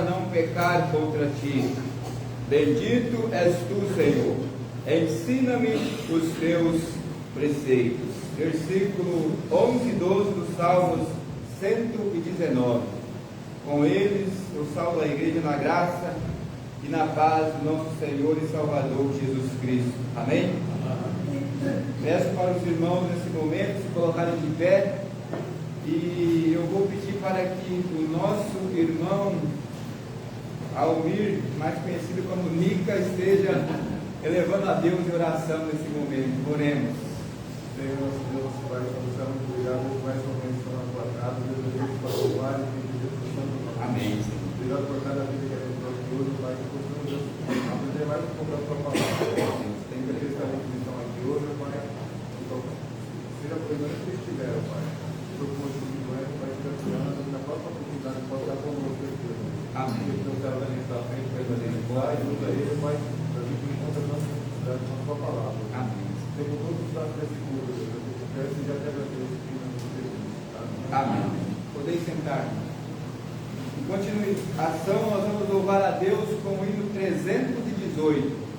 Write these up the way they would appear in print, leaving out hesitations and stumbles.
para não pecar contra ti. Bendito és tu, Senhor. Ensina-me os teus preceitos. Versículo 11 e 12 do Salmos 119. Com eles eu salvo a igreja na graça e na paz do nosso Senhor e Salvador Jesus Cristo. Amém? Peço para os irmãos nesse momento se colocarem de pé, e eu vou pedir para que o nosso irmão Almir, mais conhecido como Nica, esteja elevando a Deus em oração nesse momento. Oremos. Senhor, nosso Deus, Pai, estamos muito obrigados mais uma vez pela tua casa, Deus, a gente para louvar e pedir o santo nome. Amém. Obrigado por cada vida que é do nosso hoje, Pai, que possamos, Deus, aprender mais um pouco da tua palavra. Tem que estar em missão aqui hoje, Pai, então, seja por onde que estiver, Pai, por conta do doente, Pai, seja criando, na próxima oportunidade, pode estar conosco aqui, Deus. Amém. Que o céu da gente está frente, Pai, da gente vai, ajuda ele, Pai, para que encontre a nossa necessidade com a tua palavra. Amém. Temos todos os dados desse culto, Deus. Peço e já te agradeço em nome de Jesus. Amém. Podeis sentar. Em continuação, nós vamos louvar a Deus com o hino 318.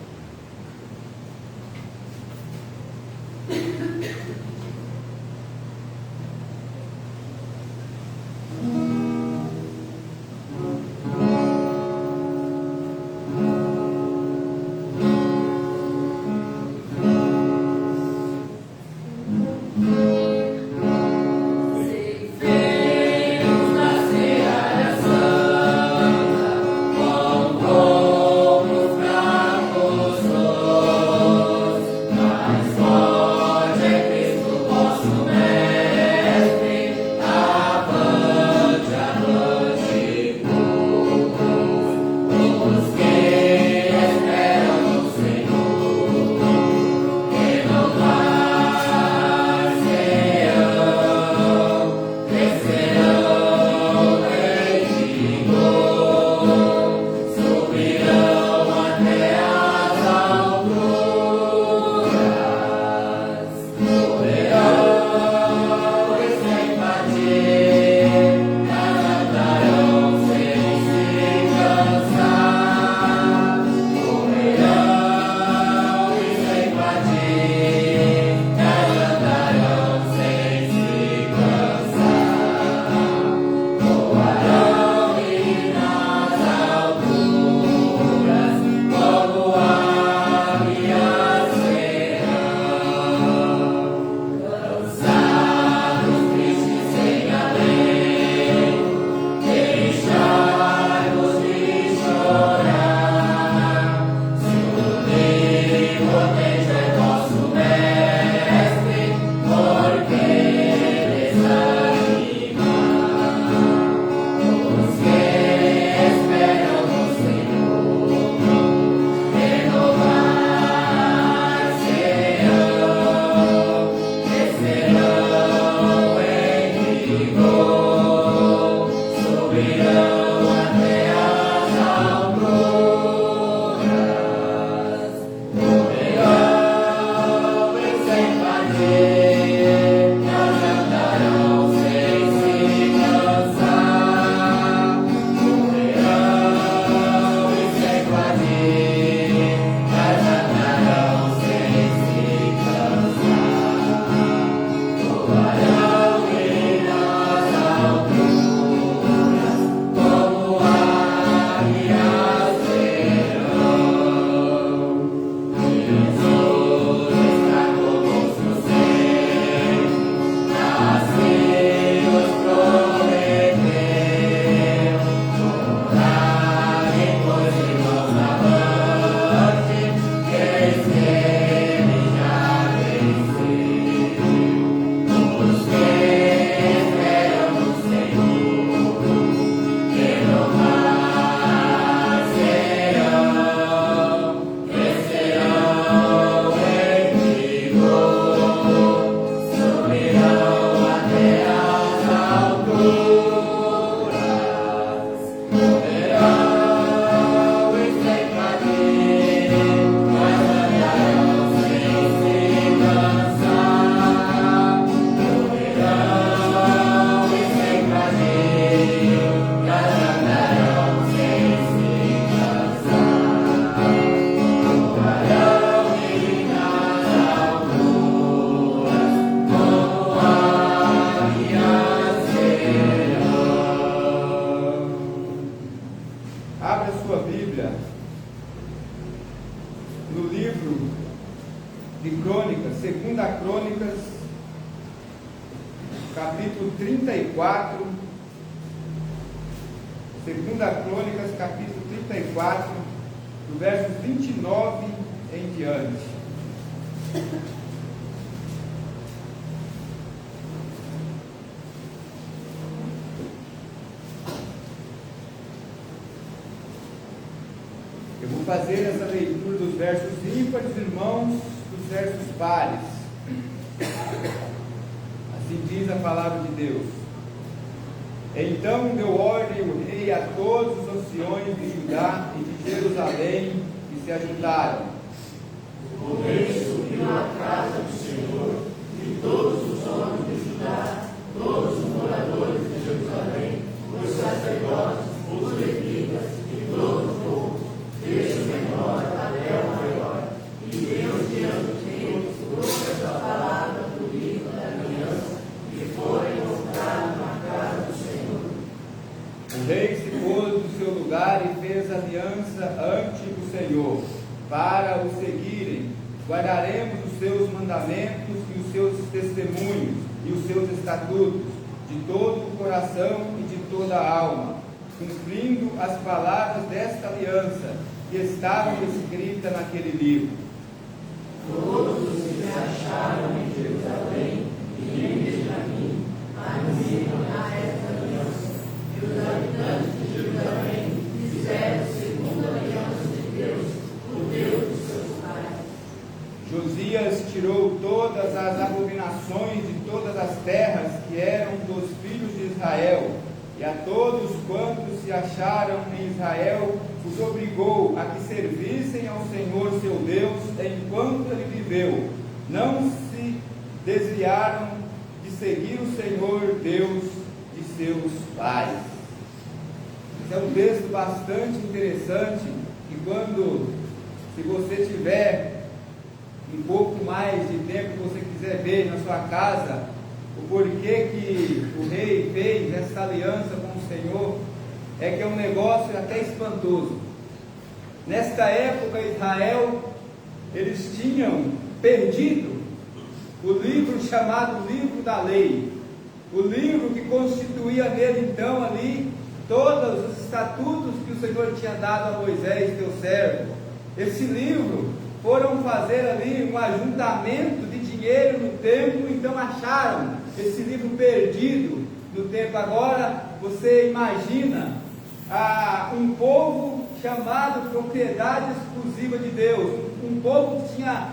Nascer a santa, com como pra de Crônicas, 2 Crônicas, capítulo 34, 2 Crônicas, capítulo 34, do verso 29 em diante. Eu vou fazer essa leitura dos versos ímpares, irmãos, dos versos pares. Assim diz a palavra de Deus. Então deu ordem o rei a todos os anciões de Judá e de Jerusalém que se ajuntaram. O rei subiu à casa do Senhor, e todos os homens de Judá, todos os moradores de Jerusalém, os sacerdotes, os levitas e todo o povo, desde o menor até o maior, e Deus diante deles trouxe a palavra do livro da aliança, que foi encontrado na casa do Senhor. O rei se pôs no seu lugar e fez aliança ante o Senhor, para o seguirem. Guardaremos os seus mandamentos e os seus testemunhos e os seus estatutos de todo o coração e de toda a alma, cumprindo as palavras desta aliança que estavam escritas naquele livro. Todos os que se acharam em Jerusalém e em Benjamim admiram a esta aliança, e os habitantes de Jerusalém fizeram segundo a aliança de Deus, o Deus dos seus pais. Josias tirou todas as abominações de todas as terras que eram dos filhos de Israel, e a todos quantos se acharam em Israel, os obrigou a que servissem ao Senhor seu Deus enquanto ele viveu. Não se desviaram de seguir o Senhor Deus de seus pais. Esse é um texto bastante interessante, e se você tiver um pouco mais de tempo, que você quiser ver na sua casa o porquê que o rei fez essa aliança com o Senhor, é que é um negócio até espantoso. Nesta época, Israel, eles tinham perdido o livro chamado Livro da Lei, o livro que constituía nele então ali todos os estatutos que o Senhor tinha dado a Moisés, teu servo. Esse livro foram fazer ali um ajuntamento de dinheiro no templo, então acharam esse livro perdido no templo. Agora você imagina um povo chamado propriedade exclusiva de Deus, um povo que tinha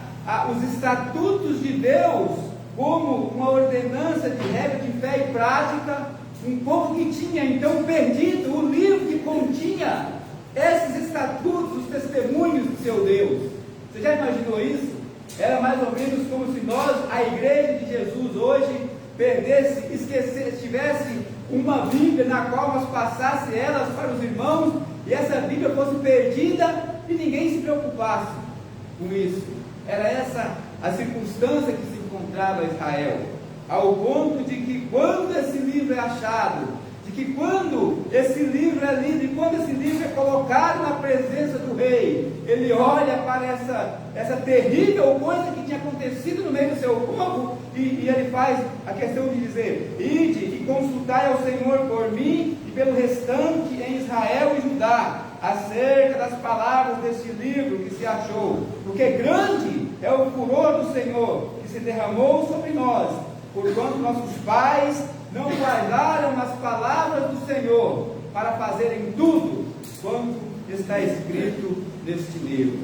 os estatutos de Deus como uma ordenança de regra de fé e prática, um povo que tinha então perdido o livro que continha esses estatutos, os testemunhos do seu Deus. Você já imaginou isso? Era mais ou menos como se nós, a igreja de Jesus hoje, perdesse, esquecesse, tivesse uma Bíblia na qual nós passasse elas para os irmãos, e essa Bíblia fosse perdida e ninguém se preocupasse com isso. Era essa a circunstância que se encontrava Israel, ao ponto de que quando esse livro é achado, de que quando esse livro é lido, e quando esse livro é colocado na presença do rei, ele olha para essa terrível coisa que tinha acontecido no meio do seu povo, e ele faz a questão de dizer: ide e consultai ao Senhor por mim e pelo restante em Israel e Judá, acerca das palavras deste livro que se achou, porque grande é o furor do Senhor que se derramou sobre nós, porquanto nossos pais não guardaram as palavras do Senhor para fazerem tudo quanto está escrito neste livro.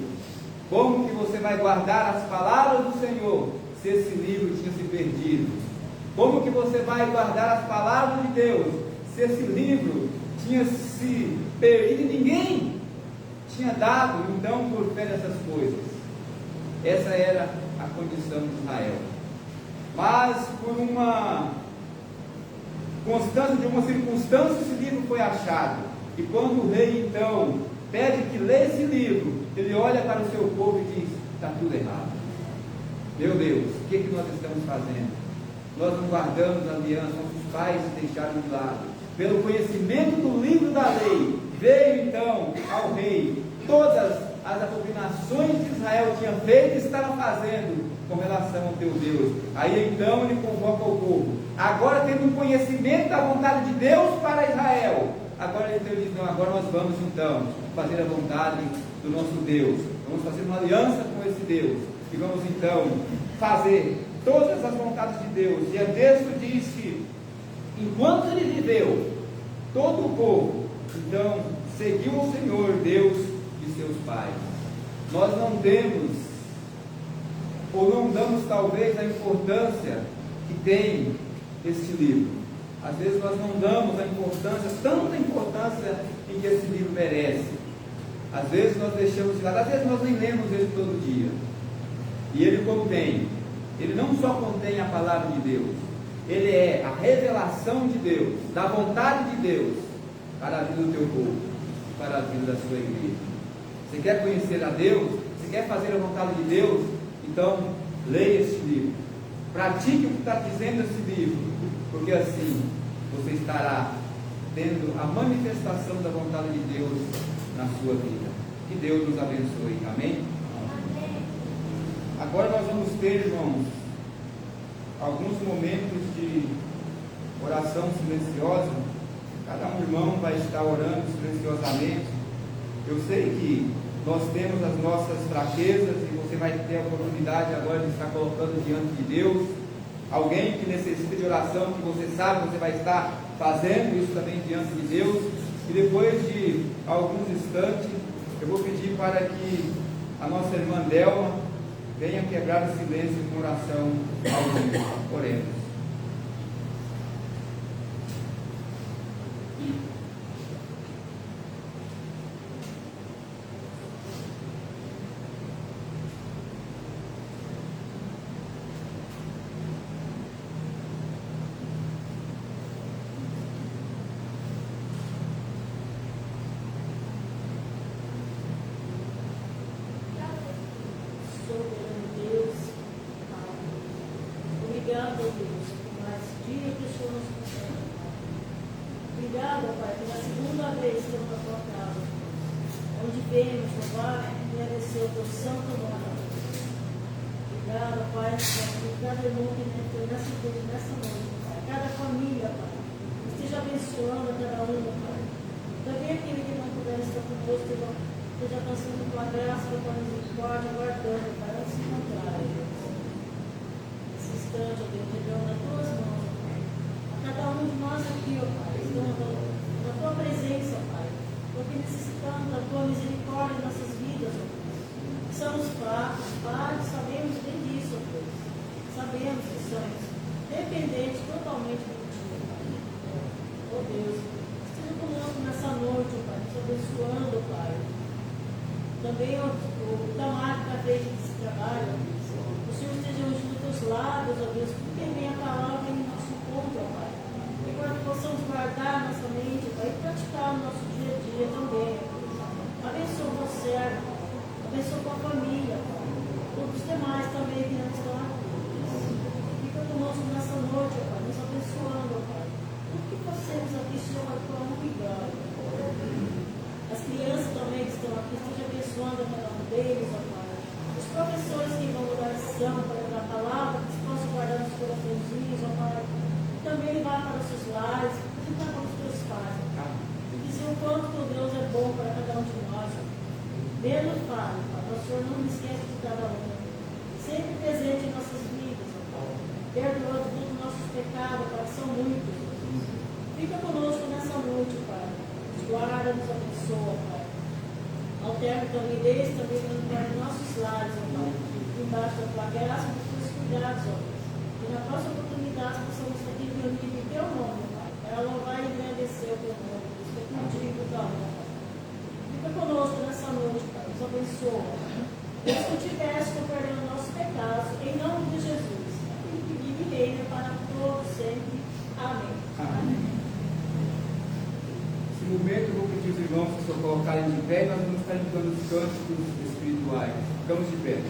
Como que você vai guardar as palavras do Senhor se esse livro tinha se perdido? Como que você vai guardar as palavras de Deus se esse livro tinha se perdido e ninguém tinha dado então por fé dessas coisas? Essa era a condição de Israel. Mas por uma constância de uma circunstância, esse livro foi achado, e quando o rei então pede que leia esse livro, ele olha para o seu povo e diz: está tudo errado. Meu Deus, o que nós estamos fazendo? Nós não guardamos a aliança, nossos pais se deixaram de lado. Pelo conhecimento do livro da lei, veio então ao rei todas as abominações que Israel tinha feito e estava fazendo com relação ao teu Deus. Aí então ele convoca o povo, agora tendo um conhecimento da vontade de Deus para Israel, agora então ele diz, não, agora nós vamos então fazer a vontade do nosso Deus, vamos fazer uma aliança com esse Deus, e vamos então fazer todas as vontades de Deus. E o texto diz que enquanto ele viveu, todo o povo então seguiu o Senhor Deus de seus pais. Nós não temos, ou não damos talvez a importância que tem este livro. Às vezes nós não damos a importância, tanta importância em que esse livro merece. Às vezes nós deixamos de lado, às vezes nós nem lemos ele todo dia. E ele não só contém a palavra de Deus, ele é a revelação de Deus, da vontade de Deus para a vida do teu povo, para a vida da sua igreja. Você quer conhecer a Deus? Você quer fazer a vontade de Deus? Então, leia este livro. Pratique o que está dizendo esse livro, porque assim você estará tendo a manifestação da vontade de Deus na sua vida. Que Deus nos abençoe. Amém? Agora nós vamos ter, irmãos, alguns momentos de oração silenciosa. Cada um irmão vai estar orando silenciosamente. Eu sei que nós temos as nossas fraquezas e você vai ter a oportunidade agora de estar colocando diante de Deus alguém que necessita de oração, que você sabe, você vai estar fazendo isso também diante de Deus. E depois de alguns instantes, eu vou pedir para que a nossa irmã Delma venha quebrar o silêncio com oração ao vivo. Oremos. Obrigado, Deus, por mais dia que o Senhor nos concede. Obrigado, Pai, pela segunda vez que estamos na tua casa, onde vemos, Pai, agradecer o teu santo nome. Obrigado, Pai, por cada irmão que entrou nessa igreja, nessa noite, Pai. Cada família, Pai, esteja abençoando a cada um, Pai. Também aquele que não puder estar conosco, esteja alcançando a tua graça, a tua misericórdia, guardando, Pai, não se encontrar, Deus. Ó Deus, entregando nas tuas mãos, Pai. A cada um de nós aqui, ó Pai, estamos na tua presença, Pai, porque necessitamos da tua misericórdia em nossas vidas, ó Deus. Somos fracos, Pai, sabemos bem disso, ó Deus. Sabemos que somos dependentes totalmente de ti, Pai. Ó Deus, esteja conosco nessa noite, ó Pai, nos abençoando, Pai. Também o Tamar que está feito esse trabalho, ó Deus. O Senhor esteja ungindo os teus lábios, ó Deus, porque vem a palavra em nosso encontro, ó Pai. E para que possamos guardar nossa mente, Pai, e praticar no nosso dia a dia também, ó Deus. Abençoa o teu servo, abençoa a tua família, Pai. Todos os demais também que não estão aqui, Deus. Fica conosco nessa noite, ó Pai, nos abençoando, ó Pai. Tudo que possamos aqui, Senhor, a tua honra e glória. As crianças também que estão aqui, esteja abençoando a cada um deles, ó Pai. Os professores que vão dar lição para dar a palavra, que se possam guardar nos coraçõezinhos, ó Pai. Também levar para os seus lares, juntar com os teus pais, ó Pai. E dizer o quanto teu Deus é bom para cada um de nós, ó Pai. Mesmo fale, Pai, o Senhor não me esquece de cada um. Sempre presente em nossas vidas, ó Pai. Perdoa todos os nossos pecados, Pai, são muitos, ó Deus. Fica conosco nessa noite, Pai. Nos guarda, nos abençoa, Pai. Alterne também desde também para os nossos lares, ó Pai, embaixo da tua graça, dos teus cuidados, ó Deus. E na próxima oportunidade possamos aqui reunir em teu nome, ó Pai, para louvar e agradecer o teu nome, Deus, que é contigo, tua honra. Fica conosco nessa noite, Pai, nos abençoa. Deus que tivesse com perdão dos nossos pecados, em nome de Jesus, e que vive e reina para todos sempre. Amém. Amém. Nesse momento, eu vou pedir os irmãos que se colocarem de pé, nós vamos estar indicando os cânticos espirituais. Ficamos de pé.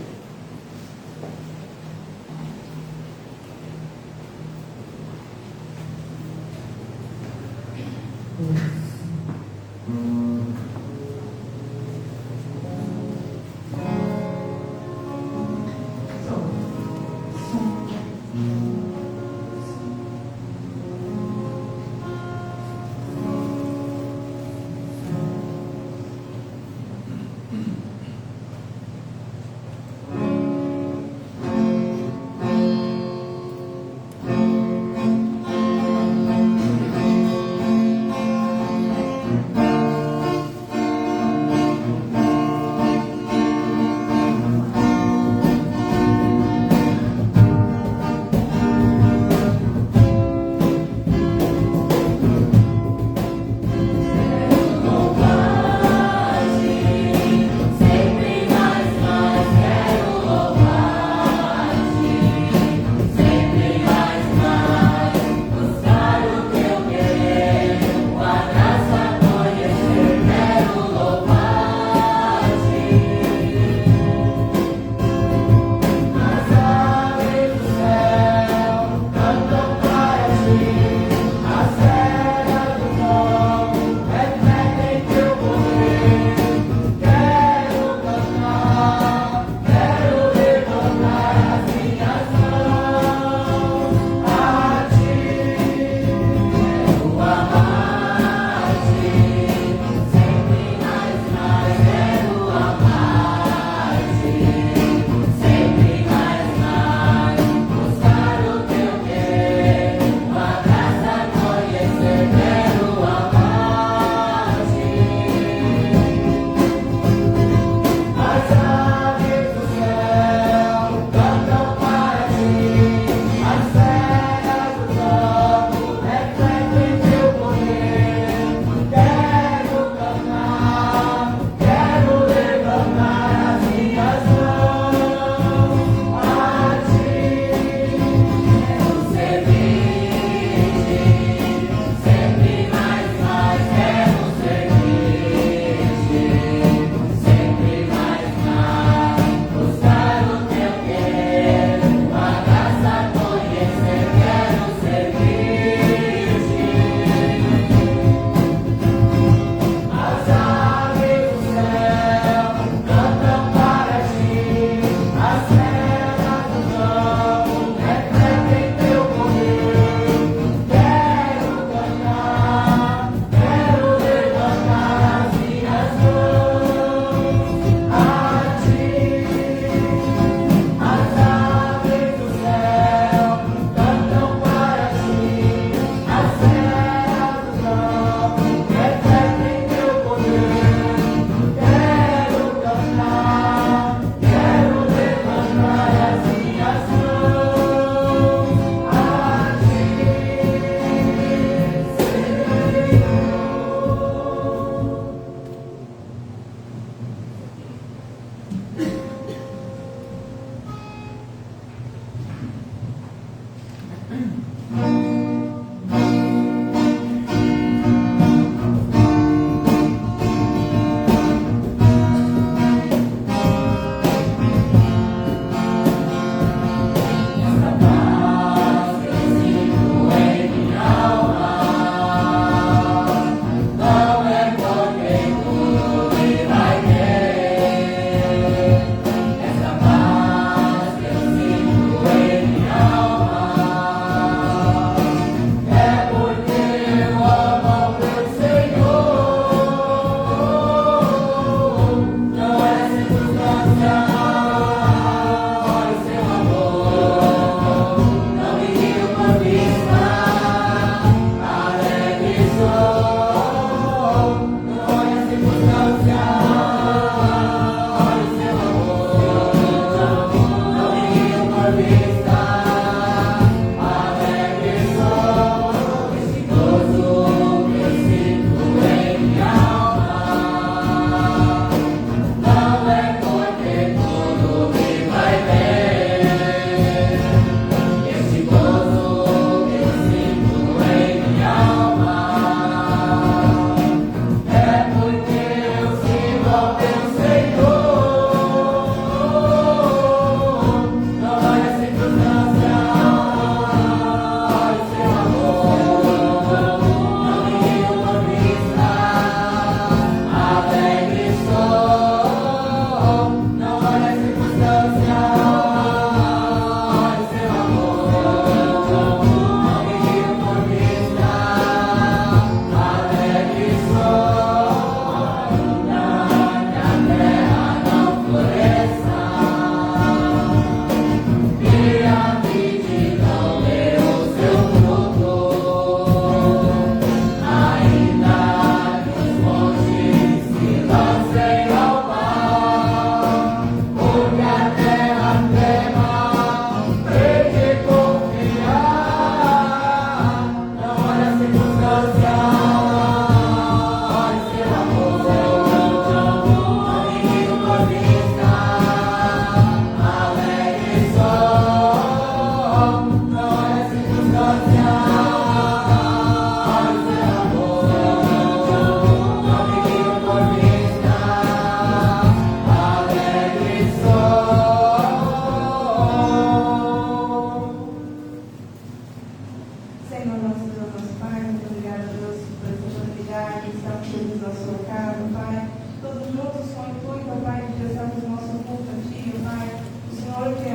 Senhor, nosso Deus, nosso Pai, muito obrigado, Deus, por essa oportunidade de estarmos juntos na sua casa, Pai. Todos juntos com o intuito, Pai, de prestarmos o nosso culto a Ti, Pai. O Senhor que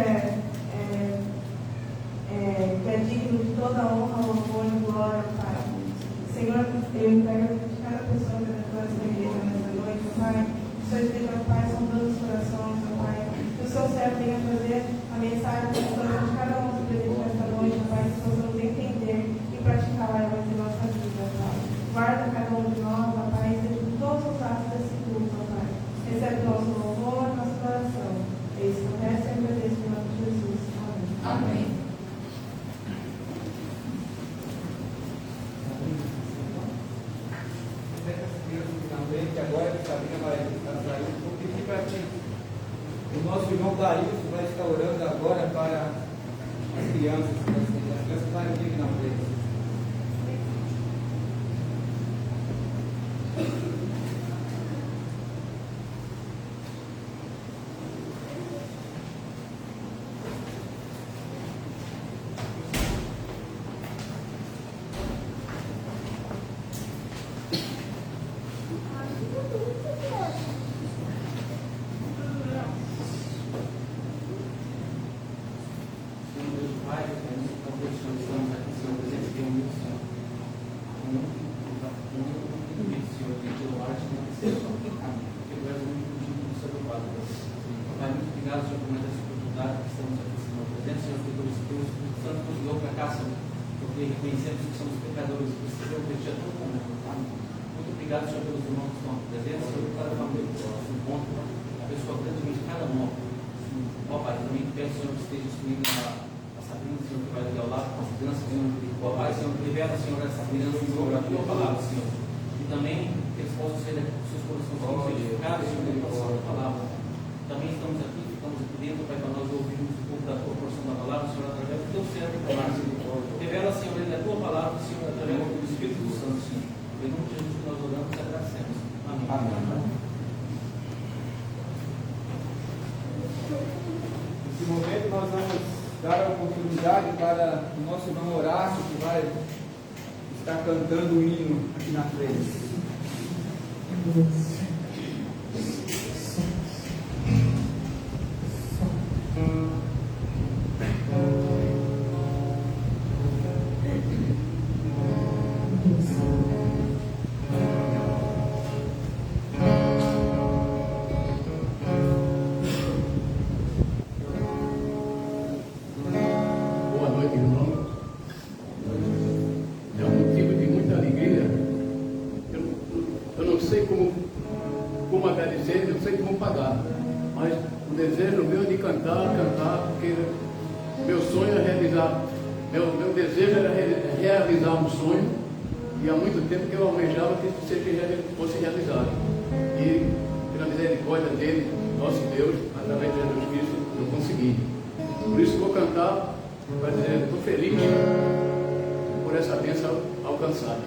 é digno de toda a honra, louvor e glória, Pai. Senhor, eu entrego de cada pessoa que está nessa igreja nessa noite, Pai. O Senhor esteja, Pai, sondando os corações, Pai. Que o Seu servo venha trazer a mensagem do coração de cada um que presente nessa noite, Pai, que possamos entender e praticar ela em nossa vida, Pai. Guarda cada um de nós, Pai, e seja de todos os atos desse culto, Pai. Recebe nosso louvor, nossa oração. É isso que eu peço e agradeço em nome de Jesus. Amém. Amém. Finalmente, agora que a Sabrina vai sair, vou pedir para que o nosso irmão Darilson vai estar orando agora para as crianças. As crianças vai vir na frente. Reconhecemos que somos pecadores, precisamos de Ti a todo momento. Muito obrigado, Senhor, pelos irmãos que estão presentes, Senhor, por cada família que se encontra, a pessoa grandemente, cada um. Ó Pai, também peço, Senhor, que esteja instruindo a Sabrina, Senhor, que vai ligar ao lado com as crianças, Senhor. Ó Pai, Senhor, revela, Senhor, essa criança, Senhor, a Tua palavra, Senhor. E também que eles possam ser seus corações edificados, Senhor, pela Sua palavra. Também estamos aqui dentro, Pai, para nós ouvirmos um pouco da Tua porção da palavra, Senhor, através do Teu servo, Pai. Revela, Senhor, a Tua palavra, Senhor, através do Espírito Santo, Senhor. Em nome de Jesus que nós oramos e agradecemos. Amém. Amém. Nesse momento nós vamos dar a oportunidade para o nosso irmão Horácio, que vai estar cantando o hino aqui na frente. Realizar um sonho, e há muito tempo que eu almejava que isso fosse realizado. E pela misericórdia dele, nosso Deus, através de Jesus Cristo, eu consegui. Por isso vou cantar para dizer, estou feliz por essa bênção alcançada.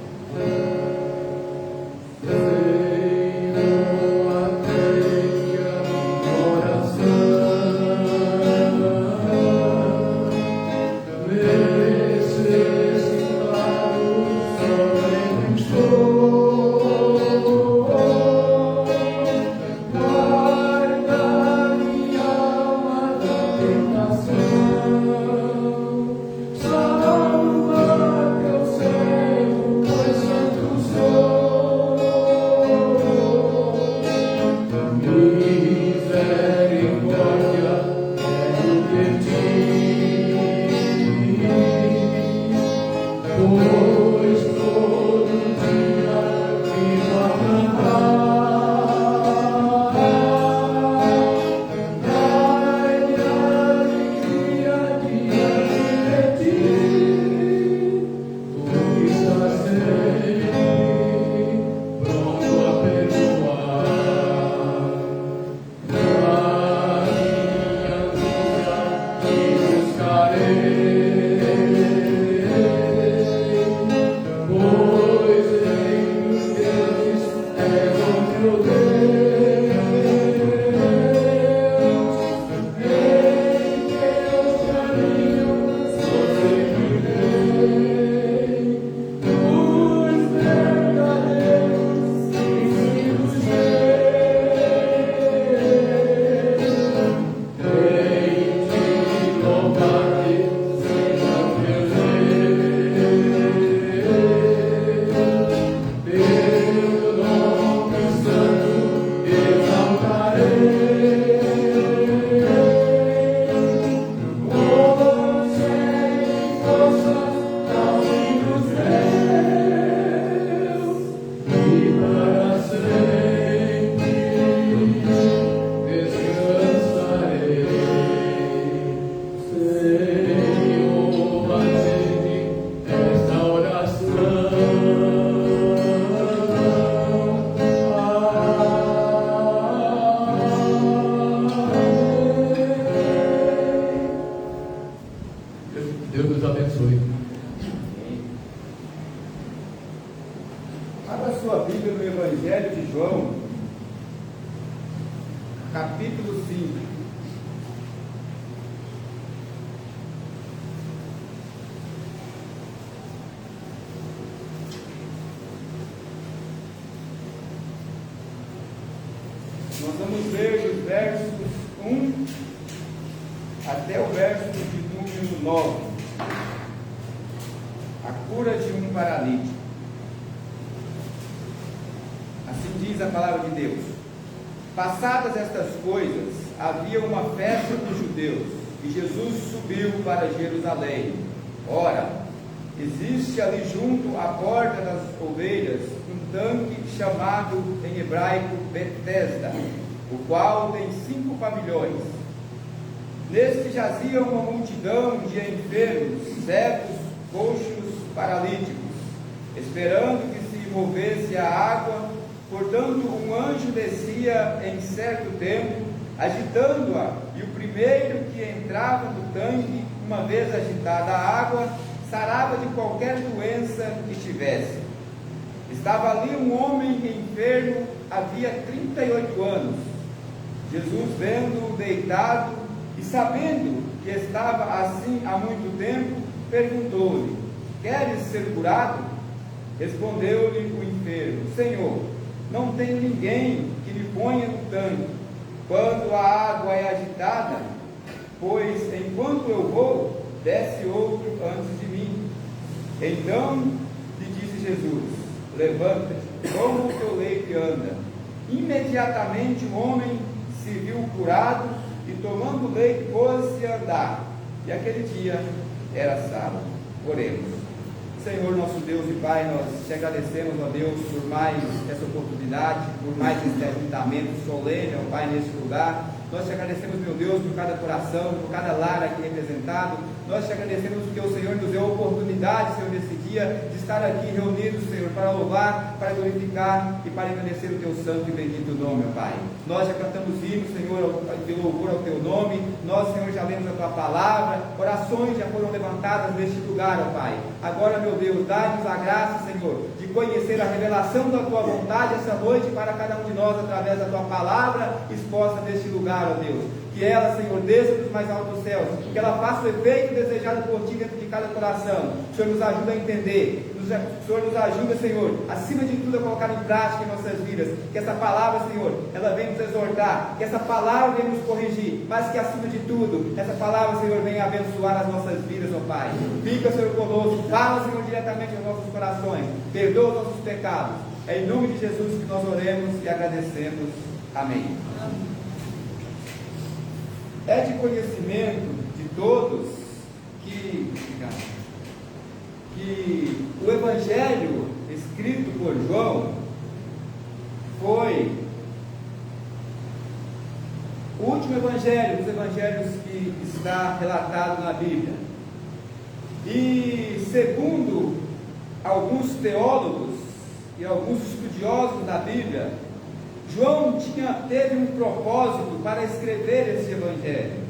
Deus nos abençoe. Abra sua Bíblia no Evangelho de João, capítulo 5. Nós vamos ler os versos 1 até o verso de número 9. A cura de um paralítico. Assim diz a palavra de Deus. Passadas estas coisas, havia uma festa dos judeus, e Jesus subiu para Jerusalém. Ora, existe ali junto à porta das ovelhas um tanque chamado em hebraico Betesda, o qual tem 5 pavilhões. Neste jazia uma multidão de enfermos, cegos, coxos, paralíticos, esperando que se movesse a água. Portanto, um anjo descia em certo tempo, agitando-a, e o primeiro que entrava no tanque, uma vez agitada a água, sarava de qualquer doença que tivesse. Estava ali um homem enfermo, havia 38 anos. Jesus, vendo-o deitado e sabendo que estava assim há muito tempo, perguntou-lhe: queres ser curado? Respondeu-lhe o enfermo: Senhor, não tenho ninguém que me ponha no tanque quando a água é agitada, pois enquanto eu vou, desce outro antes de mim. Então lhe disse Jesus: levanta-te, toma o teu leito e anda. Imediatamente o homem se viu curado e, tomando o leito, pôs-se a andar. E aquele dia era sábado. Oremos. Senhor, nosso Deus e Pai, nós te agradecemos, ó Deus, por mais essa oportunidade, por mais esse ajuntamento solene, ó Pai, neste lugar. Nós te agradecemos, meu Deus, por cada coração, por cada lar aqui representado. Nós te agradecemos porque o Senhor nos deu a oportunidade, Senhor, nesse dia, de estar aqui reunidos, Senhor, para louvar, para glorificar e para engrandecer o teu santo e bendito nome, ó Pai. Nós já cantamos hinos, Senhor, de louvor ao teu nome. Nós, Senhor, já lemos a tua palavra. Orações já foram levantadas neste lugar, ó Pai. Agora, meu Deus, dá-nos a graça, Senhor, de conhecer a revelação da tua vontade essa noite para cada um de nós, através da tua palavra exposta neste lugar, ó Deus. Que ela, Senhor, desça dos mais altos céus, que ela faça o efeito desejado por ti dentro de cada coração. O Senhor nos ajuda a entender, o Senhor nos ajuda, Senhor, acima de tudo a colocar em prática em nossas vidas. Que essa palavra, Senhor, ela venha nos exortar, que essa palavra venha nos corrigir, mas que acima de tudo, essa palavra, Senhor, venha abençoar as nossas vidas, ó Pai. Fica, Senhor, conosco, fala, Senhor, diretamente aos nossos corações, perdoa os nossos pecados. É em nome de Jesus que nós oremos e agradecemos. Amém. É de conhecimento de todos que o Evangelho escrito por João foi o último Evangelho dos Evangelhos que está relatado na Bíblia. E segundo alguns teólogos e alguns estudiosos da Bíblia, João teve um propósito para escrever esse Evangelho.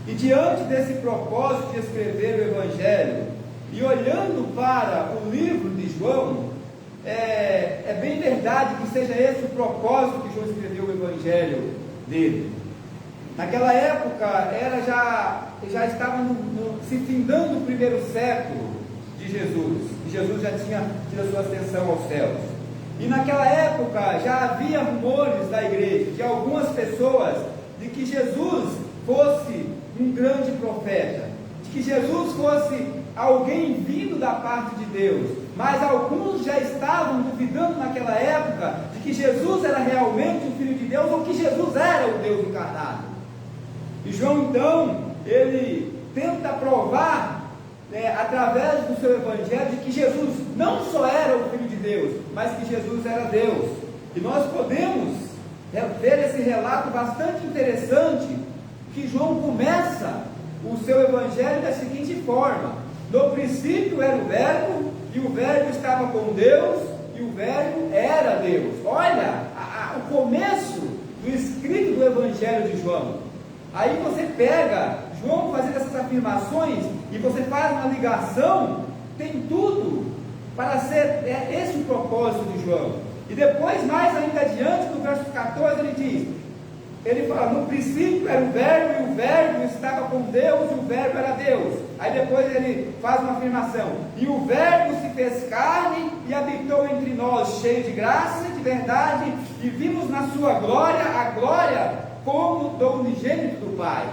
E diante desse propósito de escrever o Evangelho, e olhando para o livro de João, é bem verdade que seja esse o propósito que João escreveu o Evangelho dele. Naquela época, já estava se findando o primeiro século de Jesus, e Jesus já tinha tido a sua ascensão aos céus. E naquela época já havia rumores da igreja, de algumas pessoas, de que Jesus fosse um grande profeta, de que Jesus fosse alguém vindo da parte de Deus. Mas alguns já estavam duvidando naquela época de que Jesus era realmente o Filho de Deus, ou que Jesus era o Deus encarnado. E João, então, ele tenta provar, através do seu Evangelho, de que Jesus não só era o Filho de Deus, mas que Jesus era Deus. E nós podemos ver esse relato bastante interessante, que João começa o seu Evangelho da seguinte forma: no princípio era o Verbo, e o Verbo estava com Deus, e o Verbo era Deus. Olha o começo do escrito do Evangelho de João. Aí você pega João fazendo essas afirmações e você faz uma ligação, tem tudo para ser esse o propósito de João. E depois, mais ainda adiante, no verso 14, ele fala, no princípio era o verbo, e o verbo estava com Deus, e o verbo era Deus. Aí depois ele faz uma afirmação, e o verbo se fez carne e habitou entre nós, cheio de graça e de verdade, e vimos na sua glória, a glória como do unigênito do Pai.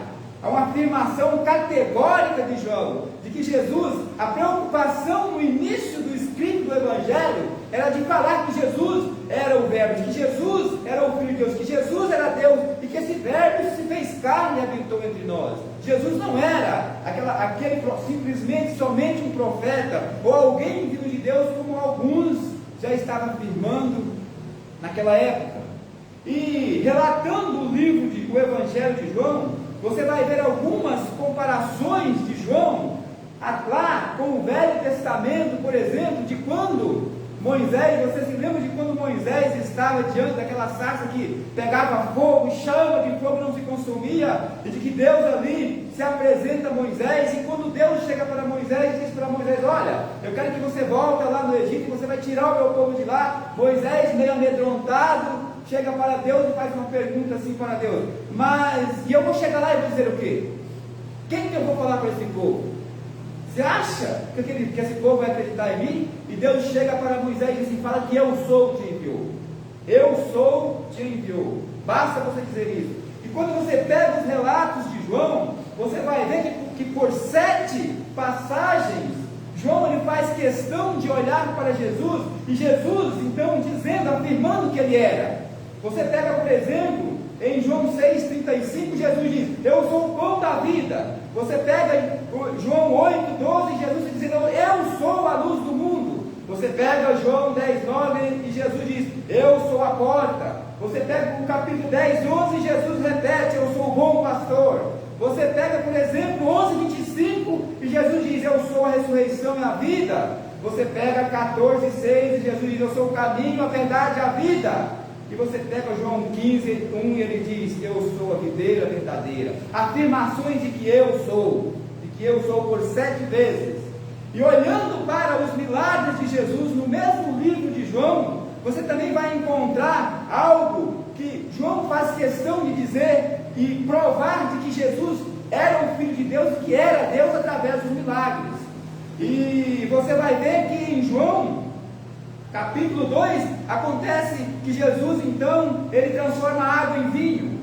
Há uma afirmação categórica de João, de que Jesus, a preocupação no início do escrito do Evangelho, era de falar que Jesus era o Verbo, de que Jesus era o Filho de Deus, que Jesus era Deus, e que esse Verbo se fez carne e habitou entre nós. Jesus não era aquele simplesmente somente um profeta, ou alguém vindo de Deus, como alguns já estavam afirmando naquela época. E relatando o livro do Evangelho de João, você vai ver algumas comparações de João lá com o Velho Testamento, por exemplo, de quando Moisés, você se lembra de quando Moisés estava diante daquela sarça que pegava fogo, e chama de fogo não se consumia, e de que Deus ali se apresenta a Moisés, e quando Deus chega para Moisés e diz para Moisés, olha, eu quero que você volte lá no Egito, e você vai tirar o meu povo de lá. Moisés, meio amedrontado, chega para Deus e faz uma pergunta assim para Deus, e eu vou chegar lá e vou dizer o quê? Quem que eu vou falar para esse povo? Você acha que esse povo vai acreditar em mim? E Deus chega para Moisés e diz assim, fala que eu sou te enviou. Eu sou te enviou. Basta você dizer isso. E quando você pega os relatos de João, você vai ver que por 7 passagens, João ele faz questão de olhar para Jesus, e Jesus então dizendo, afirmando que ele era. Você pega, por exemplo, em João 6,35, Jesus diz, eu sou o pão da vida. Você pega João 8,12, Jesus dizendo, eu sou a luz do mundo. Você pega João 10,9 e Jesus diz, eu sou a porta. Você pega o capítulo 10,11 Jesus repete, eu sou o bom pastor. Você pega, por exemplo, 11,25 e Jesus diz, eu sou a ressurreição e a vida. Você pega 14,6 e Jesus diz, eu sou o caminho, a verdade e a vida. E você pega João 15,1 e ele diz, eu sou a videira verdadeira. Afirmações de que eu sou por 7 vezes. E olhando para os milagres de Jesus no mesmo livro de João, você também vai encontrar algo que João faz questão de dizer e provar de que Jesus era o Filho de Deus e que era Deus através dos milagres. E você vai ver que em João capítulo 2, acontece que Jesus então, ele transforma a água em vinho.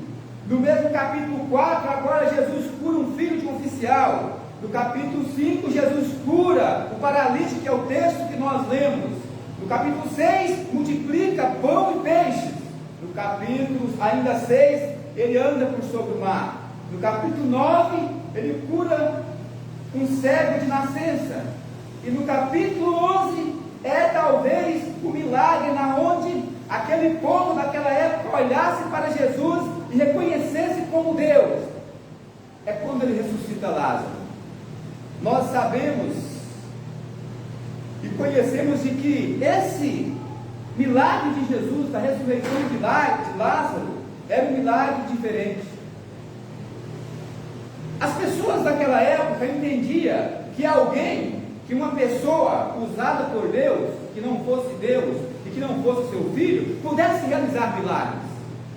No mesmo capítulo 4, agora Jesus cura um filho de um oficial. No capítulo 5, Jesus cura o paralítico, que é o texto que nós lemos. No capítulo 6, multiplica pão e peixes. No capítulo ainda 6, ele anda por sobre o mar. No capítulo 9, ele cura um cego de nascença. E no capítulo 11, é talvez o milagre na onde aquele povo daquela época olhasse para Jesus e reconhecesse como Deus. É quando ele ressuscita Lázaro. Nós sabemos e conhecemos de que esse milagre de Jesus, da ressurreição de Lázaro, era um milagre diferente. As pessoas daquela época entendiam que uma pessoa usada por Deus, que não fosse Deus e que não fosse seu filho, pudesse realizar milagres.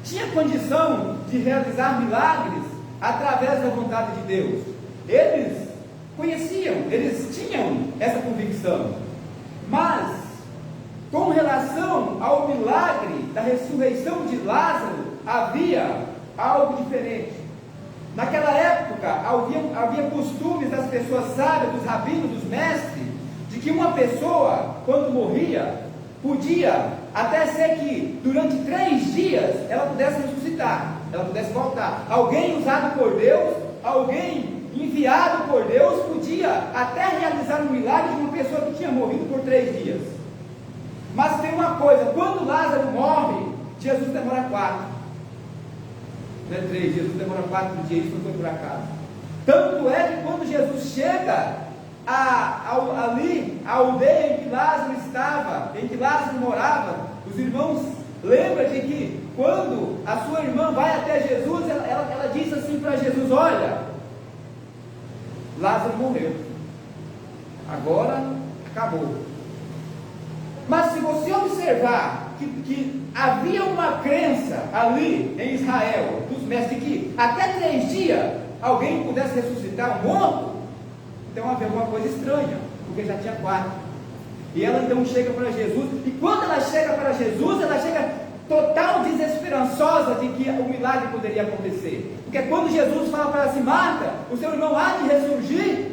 Tinha condição de realizar milagres através da vontade de Deus. Eles conheciam, eles tinham essa convicção. Mas, com relação ao milagre da ressurreição de Lázaro, havia algo diferente. Naquela época, havia costumes das pessoas sábias, dos rabinos, dos mestres, de que uma pessoa, quando morria, podia até ser que durante 3 dias ela pudesse ressuscitar, ela pudesse voltar. Alguém usado por Deus, alguém enviado por Deus, podia até realizar um milagre de uma pessoa que tinha morrido por 3 dias. Mas tem uma coisa, quando Lázaro morre, Jesus demora 4. Não é 3 dias, Jesus demora 4 dias, isso não foi por acaso. Tanto é que quando Jesus chega ali, a aldeia em que Lázaro estava, em que Lázaro morava, os irmãos lembram de que quando a sua irmã vai até Jesus, ela diz assim para Jesus, olha, Lázaro morreu. Agora acabou. Mas se você observar que havia uma crença ali em Israel, dos mestres, que até 3 dias alguém pudesse ressuscitar um morto, então havia alguma coisa estranha, porque já tinha 4. E ela então chega para Jesus, e quando ela chega para Jesus, ela chega total desesperançosa de que o milagre poderia acontecer. Porque quando Jesus fala para ela assim: Marta, o seu irmão há de ressurgir,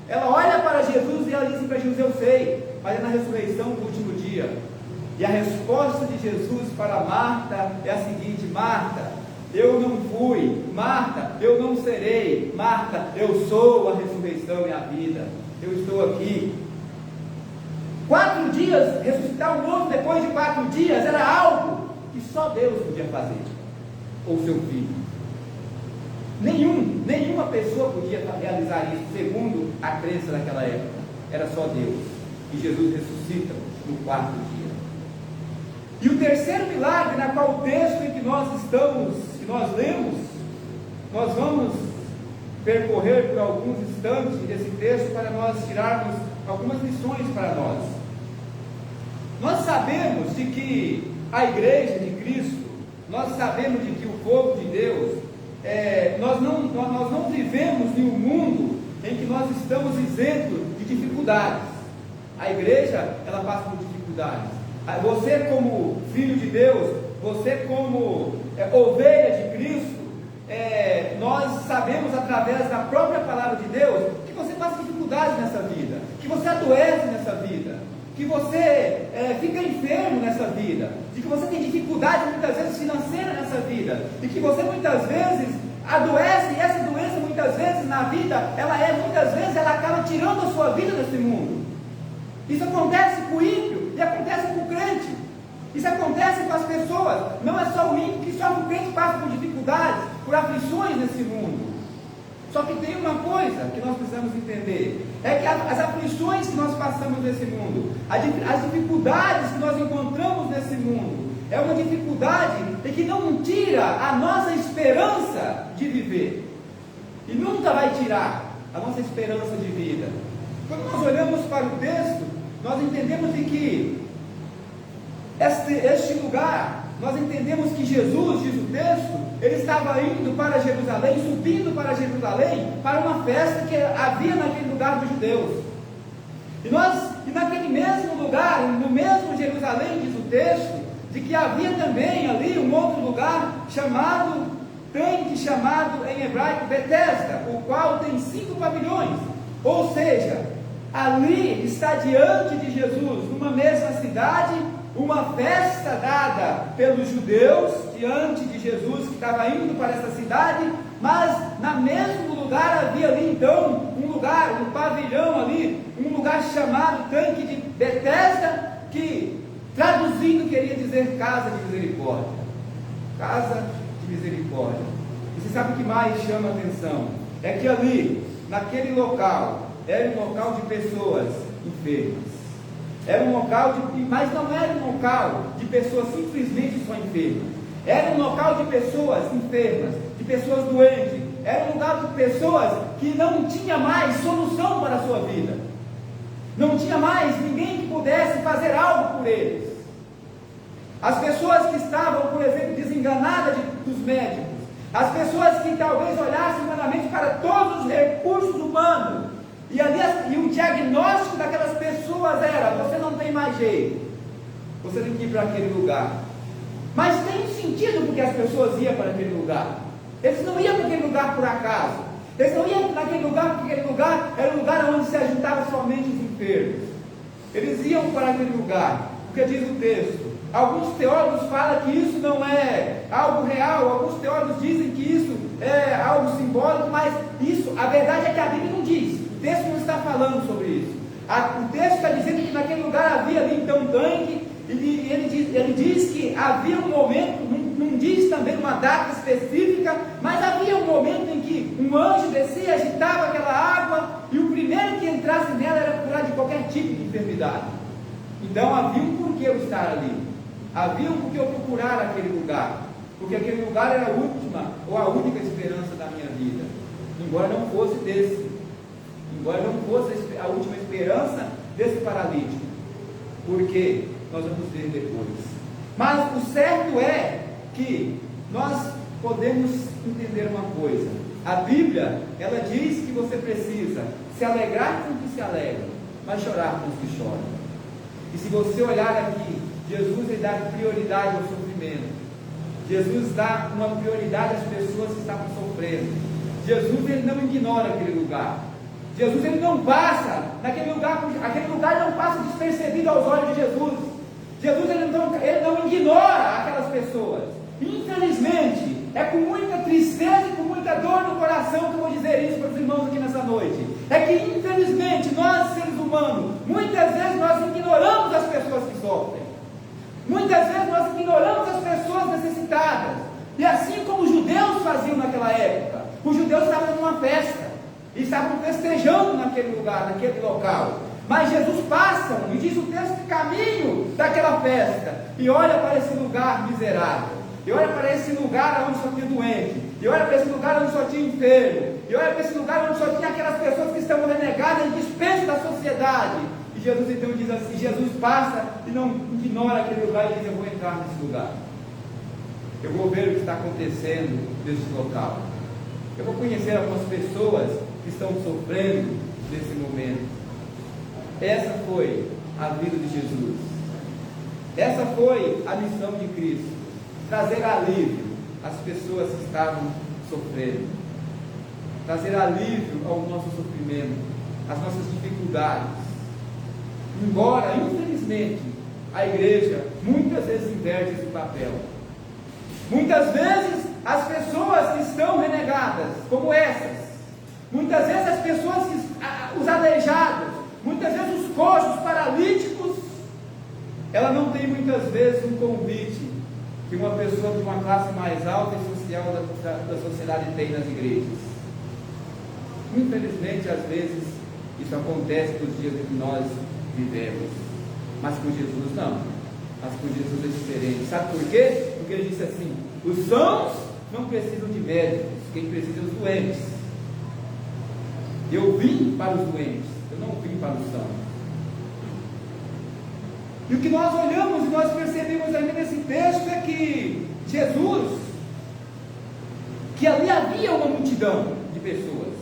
ela olha para Jesus e ela diz para Jesus: eu sei, mas é na ressurreição do último dia. E a resposta de Jesus para Marta é a seguinte: Marta, eu não fui. Marta, eu não serei. Marta, eu sou a ressurreição e a vida. Eu estou aqui. 4 dias, ressuscitar um morto depois de 4 dias era algo que só Deus podia fazer, ou seu filho. Nenhuma pessoa podia realizar isso, segundo a crença daquela época. Era só Deus. E Jesus ressuscita no 4º dia. E o terceiro milagre, na qual o texto em que nós lemos, nós vamos percorrer por alguns instantes esse texto para nós tirarmos algumas lições para nós. Nós sabemos de que a igreja de Cristo, nós sabemos de que o povo de Deus, nós não vivemos em um mundo em que nós estamos isentos de dificuldades. A igreja, ela passa por dificuldades. Você como filho de Deus, você como ovelha de Cristo, nós sabemos através da própria palavra de Deus que você passa dificuldades nessa vida, que você adoece nessa vida, que você fica enfermo nessa vida, de que você tem dificuldade muitas vezes financeira nessa vida, e que você muitas vezes adoece, e essa doença muitas vezes na vida, ela acaba tirando a sua vida desse mundo. Isso acontece com o ímpio e acontece com o crente. Isso acontece com as pessoas. Não é só o ímpio que sofre, o crente passa por dificuldades, por aflições nesse mundo. Só que tem uma coisa que nós precisamos entender, é que as aflições que nós passamos nesse mundo, as dificuldades que nós encontramos nesse mundo, é uma dificuldade que não tira a nossa esperança de viver, e nunca vai tirar a nossa esperança de vida. Quando nós olhamos para o texto, nós entendemos de que este lugar, nós entendemos que Jesus, diz o texto, ele estava indo para Jerusalém, subindo para Jerusalém, para uma festa que havia naquele lugar dos judeus. E naquele mesmo lugar, no mesmo Jerusalém, diz o texto, de que havia também ali um outro lugar tanque chamado em hebraico Betesda, o qual tem 5 pavilhões. Ou seja, ali está diante de Jesus, numa mesma cidade, uma festa dada pelos judeus diante de Jesus, que estava indo para essa cidade, mas no mesmo lugar havia ali então um pavilhão ali, um lugar chamado tanque de Betesda, que traduzindo queria dizer casa de misericórdia. Casa de misericórdia. E você sabe o que mais chama a atenção? É que ali, naquele local, era um local de pessoas enfermas. Era um local mas não era um local de pessoas simplesmente só enfermas. Era um local de pessoas enfermas, de pessoas doentes. Era um lugar de pessoas que não tinha mais solução para a sua vida. Não tinha mais ninguém que pudesse fazer algo por eles. As pessoas que estavam, por exemplo, desenganadas dos médicos. As pessoas que talvez olhassem humanamente para todos os recursos humanos. E o diagnóstico daquelas pessoas era: você não tem mais jeito, você tem que ir para aquele lugar. Mas tem sentido porque as pessoas iam para aquele lugar. Eles não iam para aquele lugar por acaso. Eles não iam para aquele lugar porque aquele lugar era um lugar onde se ajuntava somente os enfermos. Eles iam para aquele lugar, porque diz o texto. Alguns teólogos falam que isso não é algo real, alguns teólogos dizem que isso é algo simbólico, mas a verdade é que a Bíblia não diz. O texto não está falando sobre isso. O texto está dizendo que naquele lugar havia ali então um tanque, e ele diz que havia um momento, não diz também uma data específica, mas havia um momento em que um anjo descia, agitava aquela água, e o primeiro que entrasse nela era curado de qualquer tipo de enfermidade. Então havia um porquê eu estar ali, havia um porquê eu procurar aquele lugar, porque aquele lugar era a última ou a única esperança da minha vida, embora não fosse desse embora não fosse a última esperança desse paralítico, porque nós vamos ver depois. Mas o certo é que nós podemos entender uma coisa: a Bíblia, ela diz que você precisa se alegrar com os que se alegram, mas chorar com os que choram. E se você olhar aqui, Jesus ele dá prioridade ao sofrimento. Jesus dá uma prioridade às pessoas que estavam sofrendo. Jesus ele não ignora aquele lugar. Jesus ele não passa naquele lugar, aquele lugar não passa despercebido aos olhos de Jesus. Jesus ele não ignora aquelas pessoas. Infelizmente, é com muita tristeza e com muita dor no coração que eu vou dizer isso para os irmãos aqui nessa noite. É que infelizmente nós, seres humanos, muitas vezes nós ignoramos as pessoas que sofrem. Muitas vezes nós ignoramos as pessoas necessitadas. E assim como os judeus faziam naquela época, os judeus estavam numa festa e estavam festejando naquele lugar, naquele local. Mas Jesus passa, e diz o texto, caminho daquela festa, e olha para esse lugar miserável, e olha para esse lugar onde só tinha doente, e olha para esse lugar onde só tinha enfermo, e olha para esse lugar onde só tinha aquelas pessoas que estão renegadas e dispensas da sociedade. E Jesus então diz assim, Jesus passa e não ignora aquele lugar e diz: eu vou entrar nesse lugar, eu vou ver o que está acontecendo nesse local, eu vou conhecer algumas pessoas que estão sofrendo nesse momento. Essa foi a vida de Jesus. Essa foi a missão de Cristo: trazer alívio às pessoas que estavam sofrendo, trazer alívio ao nosso sofrimento, às nossas dificuldades. Embora, infelizmente, a igreja muitas vezes inverte esse papel. Muitas vezes as pessoas que estão renegadas, como essas, muitas vezes as pessoas os aleijados, muitas vezes os coxos, os paralíticos, ela não tem muitas vezes um convite que uma pessoa de uma classe mais alta e social da sociedade tem nas igrejas. Infelizmente, às vezes, isso acontece nos dias em que nós vivemos. Mas com Jesus não. Mas com Jesus é diferente. Sabe por quê? Porque ele disse assim: os sãos não precisam de médicos, quem precisa é os doentes. Eu vim para os doentes, eu não vim para os sãos. E o que nós olhamos e nós percebemos ainda nesse texto é que Jesus, que ali havia uma multidão de pessoas,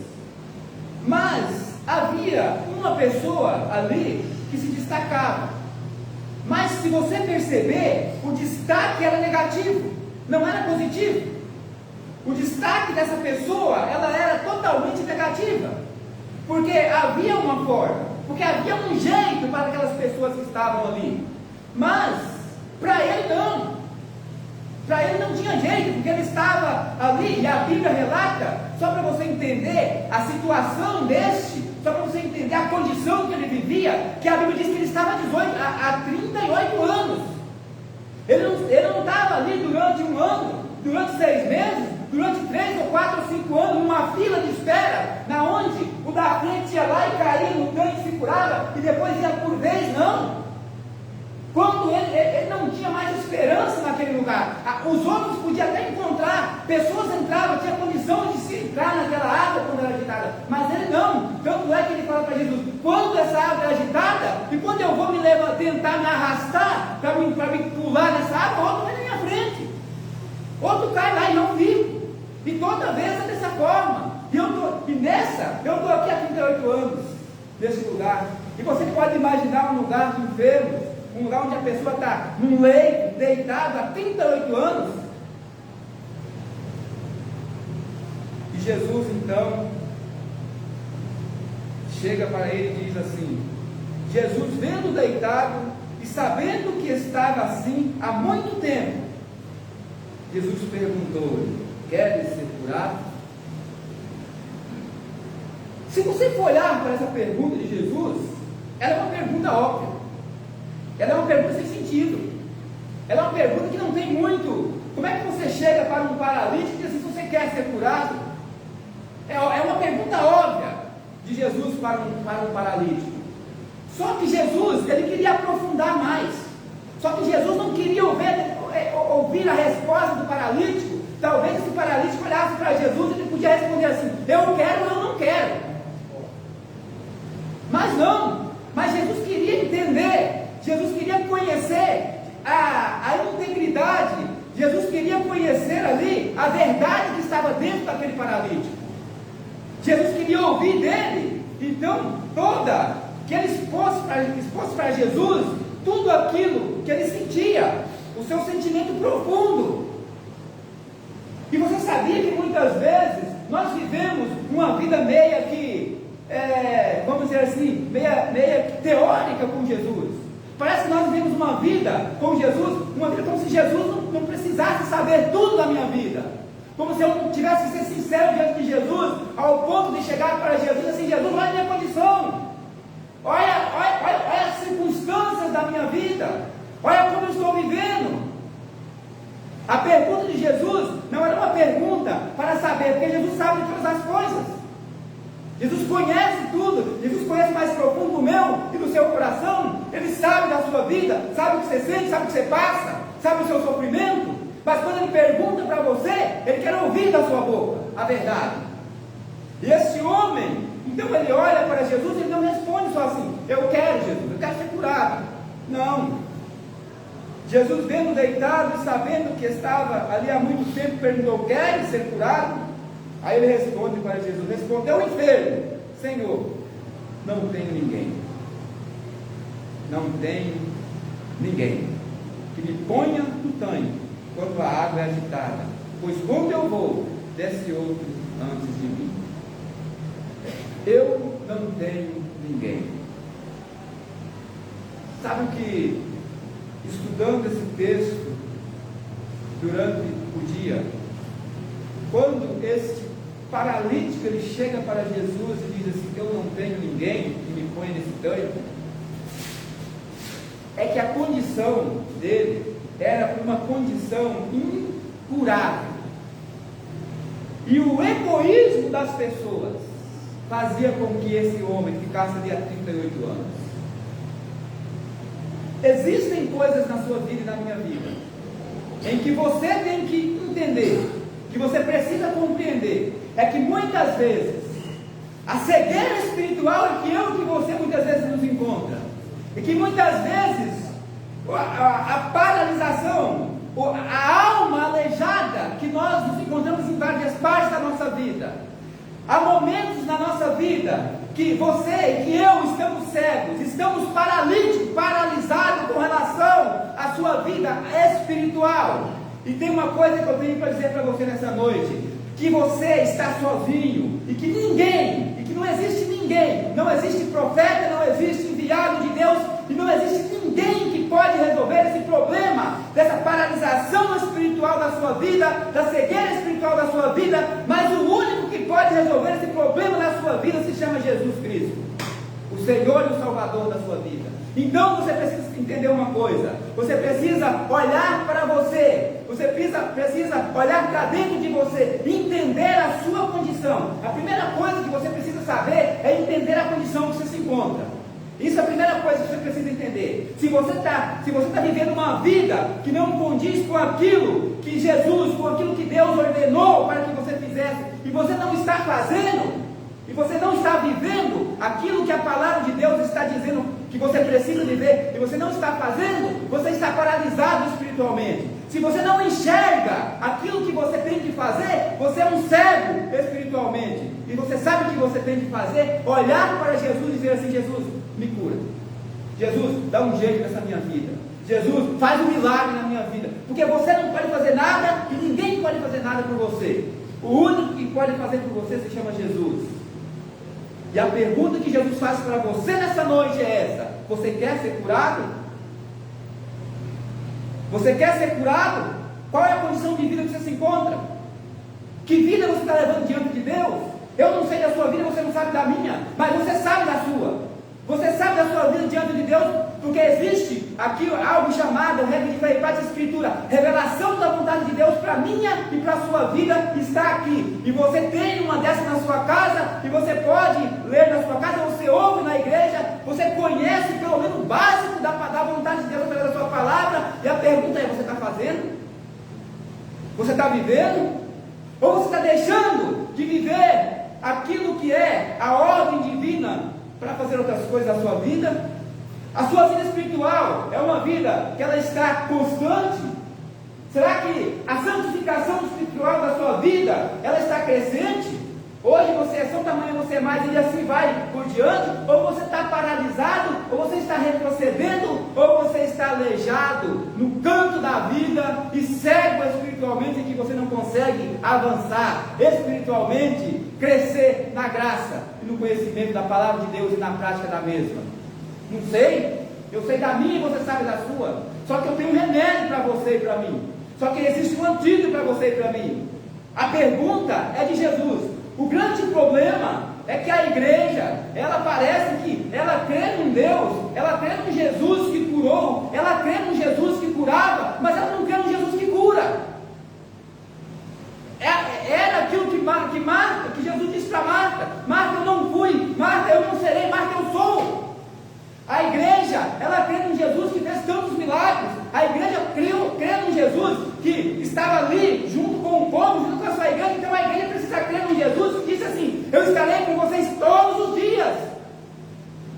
mas havia uma pessoa ali que se destacava. Mas se você perceber, o destaque era negativo, não era positivo. O destaque dessa pessoa, ela era totalmente negativa, porque havia uma forma, porque havia um jeito para aquelas pessoas que estavam ali, mas para ele não. Para ele não tinha jeito, porque ele estava ali, e a Bíblia relata, só para você entender a situação deste, só para você entender a condição que ele vivia, que a Bíblia diz que ele estava há 38 anos. Ele não estava ali durante um ano, durante 6 meses, durante 3 ou 4 ou 5 anos, numa fila de espera, na onde o da frente ia lá e caía no tanque e se curava, e depois ia por vez, não. Quando ele não tinha mais esperança naquele lugar, os outros podiam até encontrar, pessoas entravam, tinha condição de se entrar naquela água quando era agitada, mas ele não. Tanto é que ele fala para Jesus: quando essa água é agitada, e quando eu vou tentar me arrastar para me pular nessa água, outro vai na minha frente, outro cai lá e não vivo. E toda vez é dessa forma. E eu estou aqui há 38 anos nesse lugar. E você pode imaginar um lugar de enfermos, um lugar onde a pessoa está num leito, deitado há 38 anos. E Jesus então chega para ele e diz assim: Jesus, vendo deitado e sabendo que estava assim há muito tempo, Jesus perguntou-lhe: queres ser curado? Se você for olhar para essa pergunta de Jesus, ela é uma pergunta óbvia. Ela é uma pergunta sem sentido. Ela é uma pergunta que não tem muito. Como é que você chega para um paralítico e diz assim: se você quer ser curado? É uma pergunta óbvia de Jesus para um paralítico. Só que Jesus, ele queria aprofundar mais. Só que Jesus não queria ouvir a resposta do paralítico. Talvez se o paralítico olhasse para Jesus, ele podia responder assim: eu quero ou eu não quero. conhecer a integridade, Jesus queria conhecer ali a verdade que estava dentro daquele paralítico. Jesus queria ouvir dele, então, que ele expôs para Jesus tudo aquilo que ele sentia, o seu sentimento profundo. E você sabia que muitas vezes nós vivemos uma vida meia que, vamos dizer assim, meia teórica com Jesus. Parece que nós vivemos uma vida com Jesus, uma vida como se Jesus não precisasse saber tudo da minha vida. Como se eu não tivesse que ser sincero diante de Jesus, ao ponto de chegar para Jesus assim: Jesus, olha a minha condição, olha as circunstâncias da minha vida, olha como eu estou vivendo. A pergunta de Jesus não era uma pergunta para saber, porque Jesus sabe de todas as coisas. Jesus conhece tudo, Jesus conhece mais profundo do meu e do seu coração. Ele sabe da sua vida, sabe o que você sente, sabe o que você passa, sabe o seu sofrimento. Mas quando ele pergunta para você, ele quer ouvir da sua boca a verdade. E esse homem, então ele olha para Jesus e ele não responde só assim: eu quero, Jesus, eu quero ser curado. Não. Jesus, vendo deitado e sabendo que estava ali há muito tempo, perguntou: queres ser curado? Aí ele responde para Jesus: respondeu o enfermo: Senhor, não tenho ninguém. Não tenho ninguém que me ponha no tanque quando a água é agitada, pois quando eu vou, desce outro antes de mim. Eu não tenho ninguém. Sabe o que, estudando esse texto durante o dia, quando este paralítico ele chega para Jesus e diz assim: eu não tenho ninguém que me ponha nesse tanque, é que a condição dele era uma condição incurável, e o egoísmo das pessoas fazia com que esse homem ficasse ali há 38 anos. Existem coisas na sua vida e na minha vida em que você tem que entender, que você precisa compreender, é que muitas vezes a cegueira espiritual é que eu e que você muitas vezes nos encontra, e que muitas vezes a paralisação, a alma aleijada que nós nos encontramos em várias partes da nossa vida. Há momentos na nossa vida que você e que eu estamos cegos, estamos paralíticos, paralisados com relação à sua vida espiritual. E tem uma coisa que eu tenho para dizer para você nessa noite: que você está sozinho, e que ninguém, e que não existe ninguém, não existe profeta, não existe enviado de Deus, e não existe ninguém que pode resolver esse problema, dessa paralisação espiritual da sua vida, da cegueira espiritual da sua vida. Mas o único que pode resolver esse problema da sua vida se chama Jesus Cristo, o Senhor e o Salvador da sua vida. Então você precisa entender uma coisa: você precisa olhar para você, você precisa olhar para dentro de você, entender a sua condição. A primeira coisa que você precisa saber é entender a condição que você se encontra. Isso é a primeira coisa que você precisa entender. Se você está vivendo uma vida que não condiz com aquilo que Jesus, com aquilo que Deus ordenou para que você fizesse, e você não está fazendo, e você não está vivendo aquilo que a palavra de Deus está dizendo que você precisa viver, e você não está fazendo, você está paralisado espiritualmente. Se você não enxerga aquilo que você tem que fazer, você é um cego espiritualmente. E você sabe o que você tem que fazer? Olhar para Jesus e dizer assim: Jesus, me cura. Jesus, dá um jeito nessa minha vida. Jesus, faz um milagre na minha vida. Porque você não pode fazer nada e ninguém pode fazer nada por você. O único que pode fazer por você se chama Jesus. E a pergunta que Jesus faz para você nessa noite é essa: você quer ser curado? Você quer ser curado? Qual é a condição de vida que você se encontra? Que vida você está levando diante de Deus? Eu não sei da sua vida, você não sabe da minha, mas você sabe da sua. Você sabe da sua vida diante de Deus, porque existe aqui algo chamado, regra de fé e prática escritura, revelação da vontade de Deus para a minha e para a sua vida está aqui. E você tem uma dessas na sua casa, e você pode ler na sua casa, você ouve na igreja, você conhece pelo menos o básico da vontade de Deus através da sua palavra, e a pergunta é: você está fazendo? Você está vivendo? Ou você está deixando de viver aquilo que é a ordem divina para fazer outras coisas da sua vida? A sua vida espiritual é uma vida que ela está constante? Será que a santificação espiritual da sua vida, ela está crescente? Hoje você é santo, amanhã você é mais, e assim vai por diante? Ou você está paralisado, ou você está retrocedendo, ou você está aleijado no canto da vida e cego espiritualmente, que você não consegue avançar espiritualmente, crescer na graça e no conhecimento da palavra de Deus e na prática da mesma? Não sei, eu sei da minha e você sabe da sua. Só que eu tenho um remédio para você e para mim. Só que existe um antídoto para você e para mim. A pergunta é de Jesus. O grande problema é que a igreja, ela parece que ela crê num Deus, ela crê num Jesus que curou, ela crê num Jesus que curava, mas ela não crê num Jesus que cura. Era aquilo que Jesus disse para Marta: Marta, eu não fui, Marta, eu não serei, Marta, eu sou. A igreja, ela crê num Jesus que fez tantos milagres. A igreja crê num Jesus que estava ali junto com o povo, junto com a sua igreja. Então a igreja precisa crer num Jesus que disse assim: eu estarei com vocês todos os dias.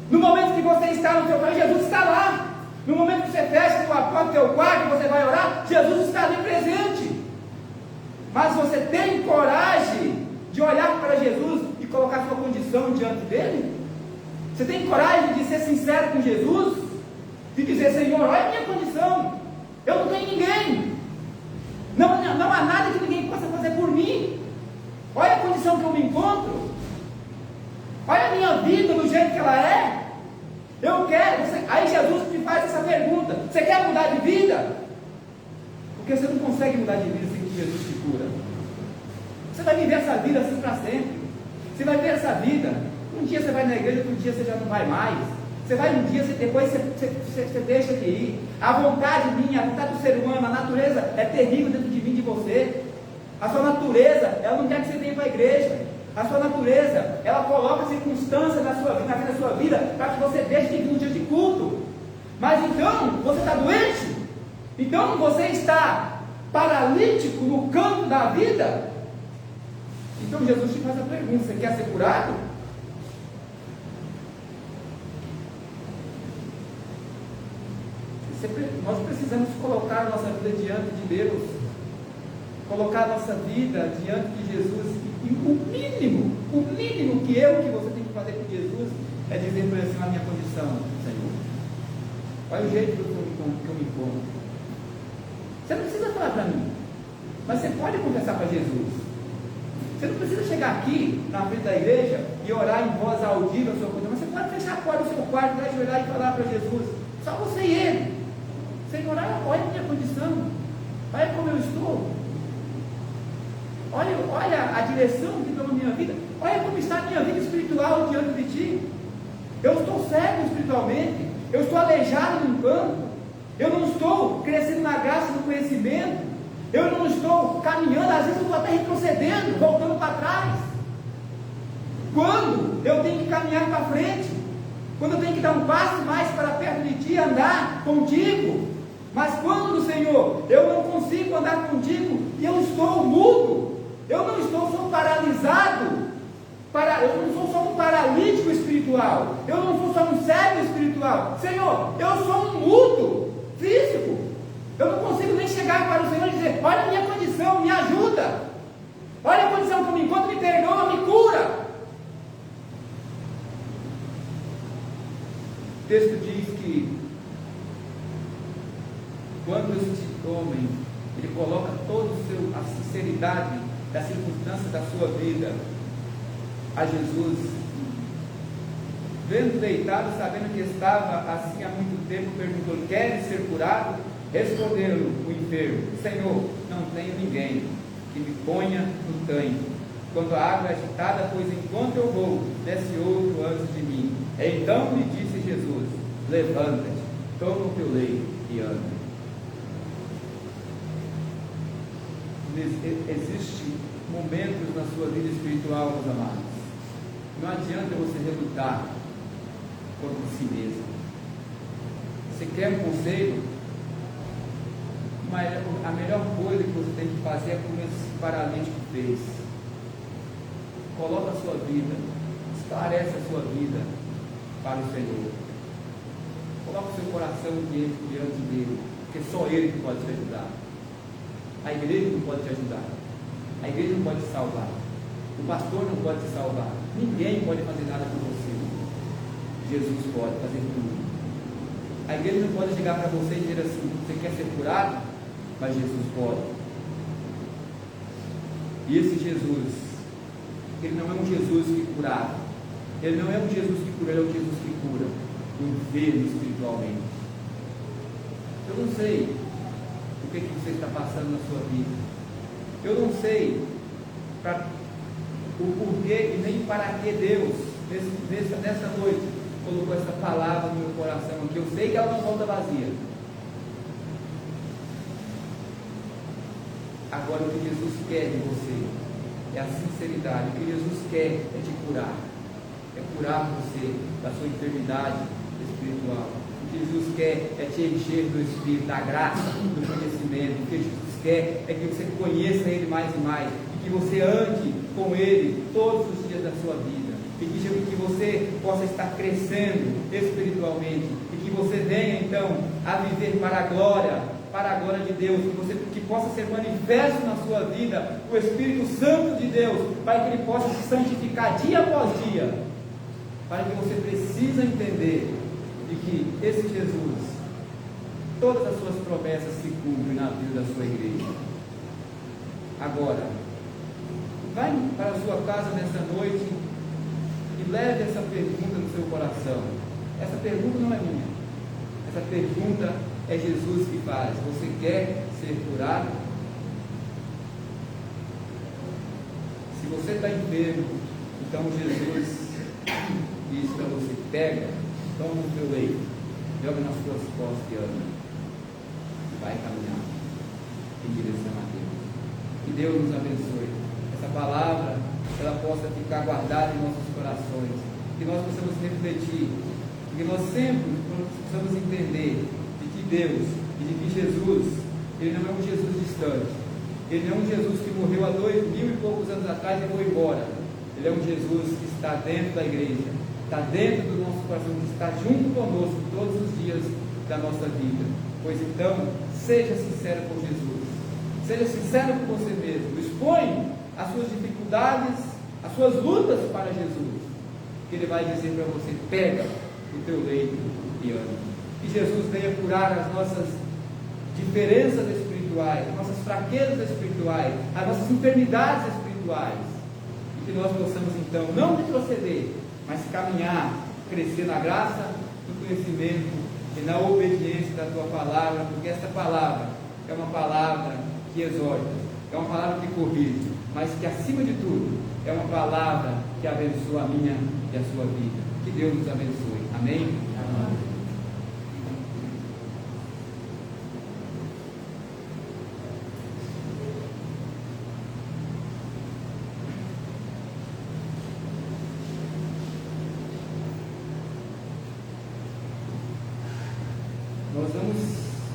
No momento que você está no seu quarto, Jesus está lá. No momento que você fecha a porta do teu quarto e você vai orar, Jesus está ali presente. Mas você tem coragem de olhar para Jesus e colocar sua condição diante dele? Você tem coragem de ser sincero com Jesus? De dizer: Senhor, olha a minha condição, eu não tenho ninguém, não há nada que ninguém possa fazer por mim, olha a condição que eu me encontro, olha a minha vida do jeito que ela é, eu quero. Aí Jesus te faz essa pergunta: você quer mudar de vida? Porque você não consegue mudar de vida sem que Jesus te cura. Você vai viver essa vida assim para sempre. Você vai ver essa vida. Um dia você vai na igreja, outro dia você já não vai mais. Você vai um dia, depois você deixa de ir. A vontade minha, a vontade do ser humano, a natureza é terrível dentro de mim, de você. A sua natureza, ela não quer que você venha para a igreja. A sua natureza, ela coloca circunstâncias na sua vida, na sua vida, para que você deixe de vir no dia de culto. Mas então, você está doente? Então você está paralítico no canto da vida? Então Jesus te faz a pergunta: você quer ser curado? Nós precisamos colocar a nossa vida diante de Deus, colocar a nossa vida diante de Jesus, e o mínimo que você tem que fazer com Jesus é dizer para ele assim: a minha condição, Senhor, olha o jeito que eu me encontro. Você não precisa falar para mim, mas você pode conversar para Jesus. Você não precisa chegar aqui na frente da igreja e orar em voz audível a sua condição, mas você pode fechar a porta do seu quarto, ajoelhar e falar para Jesus, só você e ele: Senhor, olha a minha condição, olha como eu estou, olha a direção que estou na minha vida, olha como está a minha vida espiritual diante de ti. Eu estou cego espiritualmente, eu estou aleijado no campo, eu não estou crescendo na graça e no conhecimento, eu não estou caminhando, às vezes eu estou até retrocedendo, voltando para trás. Quando eu tenho que caminhar para frente, quando eu tenho que dar um passo mais para perto de ti, andar contigo. Mas quando, Senhor, eu não consigo andar contigo e eu estou mudo, eu não estou só paralisado, eu não sou só um paralítico espiritual, eu não sou só um cego espiritual, Senhor, eu sou um mudo físico, eu não consigo nem chegar para o Senhor e dizer: olha a minha condição, me ajuda, olha a condição que eu me encontro, me perdoa, me cura. O texto diz que quando este homem, ele coloca toda a sinceridade das circunstâncias da sua vida a Jesus, vendo deitado, sabendo que estava assim há muito tempo, perguntou: queres ser curado? Respondeu o enfermo: Senhor, não tenho ninguém que me ponha no tanque quando a água é agitada, pois enquanto eu vou, desce outro antes de mim. Então lhe disse Jesus: levanta-te, toma o teu leito e anda. Existem momentos na sua vida espiritual, meus amados, não adianta você relutar contra si mesmo. Você quer um conselho? A melhor coisa que você tem que fazer é como esse paralítico fez: coloca a sua vida, esclarece a sua vida para o Senhor. coloque o seu coração diante dele, porque só ele que pode te ajudar. A igreja não pode te ajudar. A igreja não pode te salvar. O pastor não pode te salvar. Ninguém pode fazer nada por você. Jesus pode fazer tudo. A igreja não pode chegar para você e dizer assim: você quer ser curado? Mas Jesus pode. E esse Jesus, ele não é um Jesus que curava. Ele não é um Jesus que cura, ele é um Jesus que cura o enfermo espiritualmente. Eu não sei o que você está passando na sua vida. Eu não sei o porquê e nem para que Deus, nessa noite, colocou essa palavra no meu coração aqui. Eu sei que ela não volta vazia. Agora, o que Jesus quer de você é a sinceridade. O que Jesus quer é te curar. É curar você da sua enfermidade espiritual. O que Jesus quer é te encher do Espírito, da graça, do conhecimento. O que Jesus quer é que você conheça Ele mais e mais. E que você ande com Ele todos os dias da sua vida. E que você possa estar crescendo espiritualmente. E que você venha então a viver para a glória de Deus, que possa ser manifesto na sua vida o Espírito Santo de Deus, para que Ele possa se santificar dia após dia, para que você precisa entender de que esse Jesus, todas as suas promessas se cumprem na vida da sua igreja. Agora, vai para a sua casa nessa noite e leve essa pergunta no seu coração. Essa pergunta não é minha, essa pergunta é Jesus que faz. Você quer ser curado? Se você está enfermo, então Jesus diz para você: pega, toma o teu leito, joga nas suas costas e anda. E vai caminhar em direção a Deus. Que Deus nos abençoe. Essa palavra, ela possa ficar guardada em nossos corações. Que nós possamos refletir. Que nós sempre possamos entender Deus e de que Jesus, Ele não é um Jesus distante, Ele não é um Jesus que morreu há 2000 e poucos anos atrás e foi embora. Ele é um Jesus que está dentro da igreja, está dentro do nosso coração, que está junto conosco todos os dias da nossa vida. Pois então, seja sincero com Jesus, seja sincero com você mesmo, expõe as suas dificuldades, as suas lutas para Jesus, que Ele vai dizer para você: pega o teu leito e anda. Que Jesus venha curar as nossas diferenças espirituais, as nossas fraquezas espirituais, as nossas enfermidades espirituais, e que nós possamos então não retroceder, mas caminhar, crescer na graça, no conhecimento e na obediência da tua palavra, porque esta palavra é uma palavra que exorta, é uma palavra que corrige, mas que acima de tudo é uma palavra que abençoa a minha e a sua vida. Que Deus nos abençoe. Amém? Amém.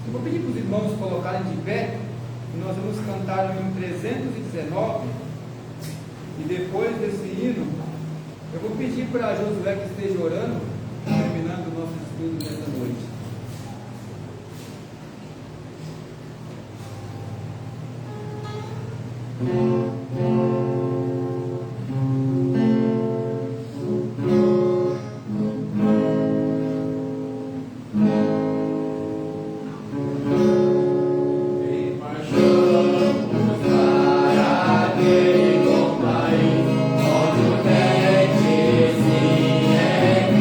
Eu vou pedir para os irmãos colocarem de pé, e nós vamos cantar o hino 319, e depois desse hino, eu vou pedir para Josué que esteja orando, terminando o nosso estudo nessa noite. Onde o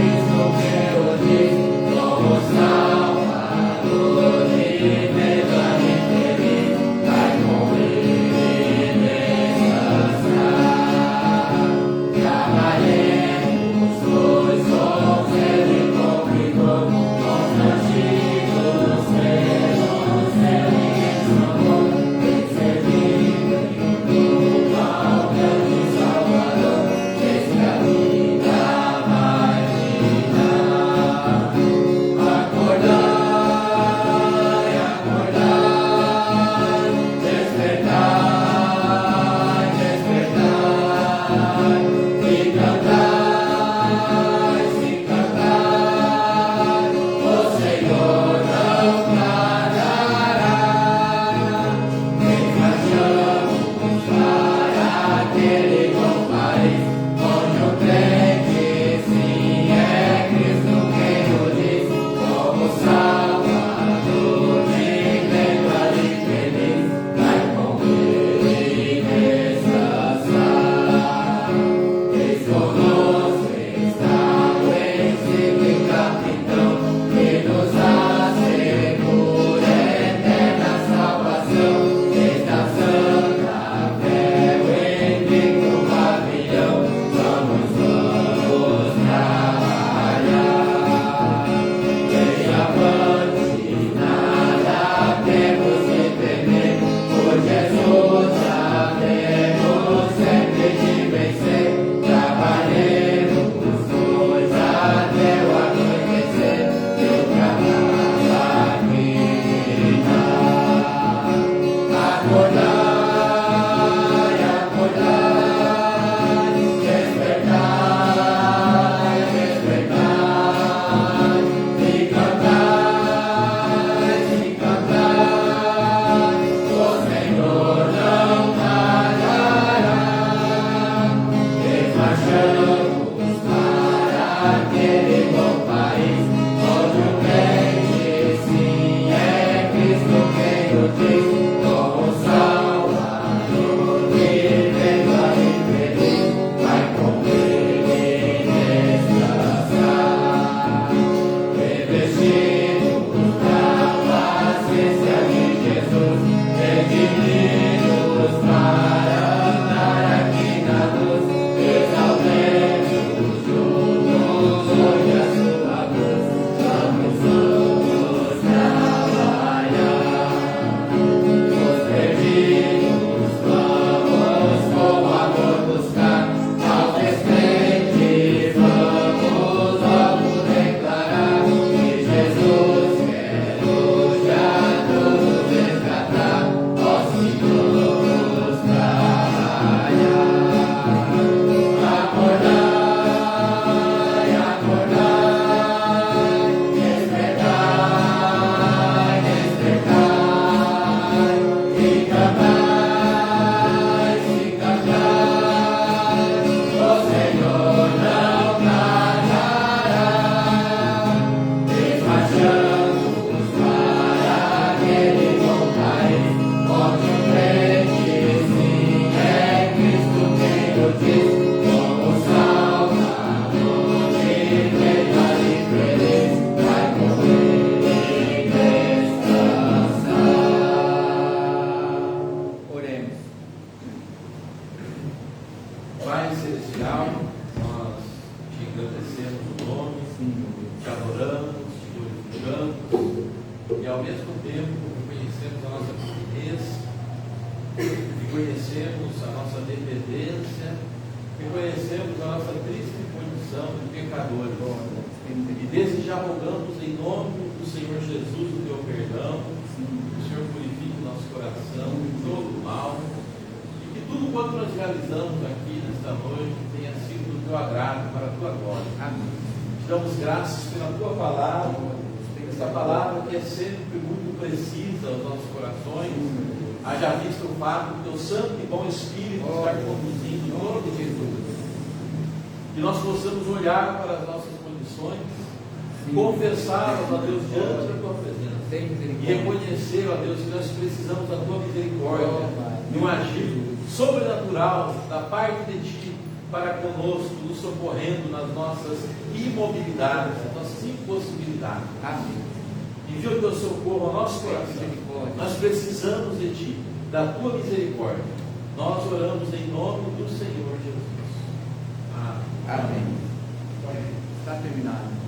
ao mesmo tempo reconhecemos a nossa pequenez, reconhecemos a nossa dependência, reconhecemos a nossa triste condição de pecadores. E desde já rogamos em nome do Senhor Jesus o teu perdão, que o Senhor purifique o nosso coração de todo o mal, e que tudo quanto nós realizamos aqui nesta noite tenha sido do teu agrado, para a tua glória. Amém. Te damos graças pela tua palavra, essa palavra que é sempre muito precisa aos nossos corações, haja visto o fato do teu santo e bom Espírito estar conduzindo em nome de Jesus. Que nós possamos olhar para as nossas condições, confessá-las, ó Deus, diante da tua presença, e reconhecer, ó Deus, que nós precisamos da tua misericórdia, de um agir sobrenatural da parte de ti para conosco, nos socorrendo nas nossas imobilidades, nas nossas impossibilidades. Amém. Envia o teu socorro ao nosso coração. Nós precisamos de ti, da tua misericórdia. Nós oramos em nome do Senhor Jesus. Amém. Está terminado.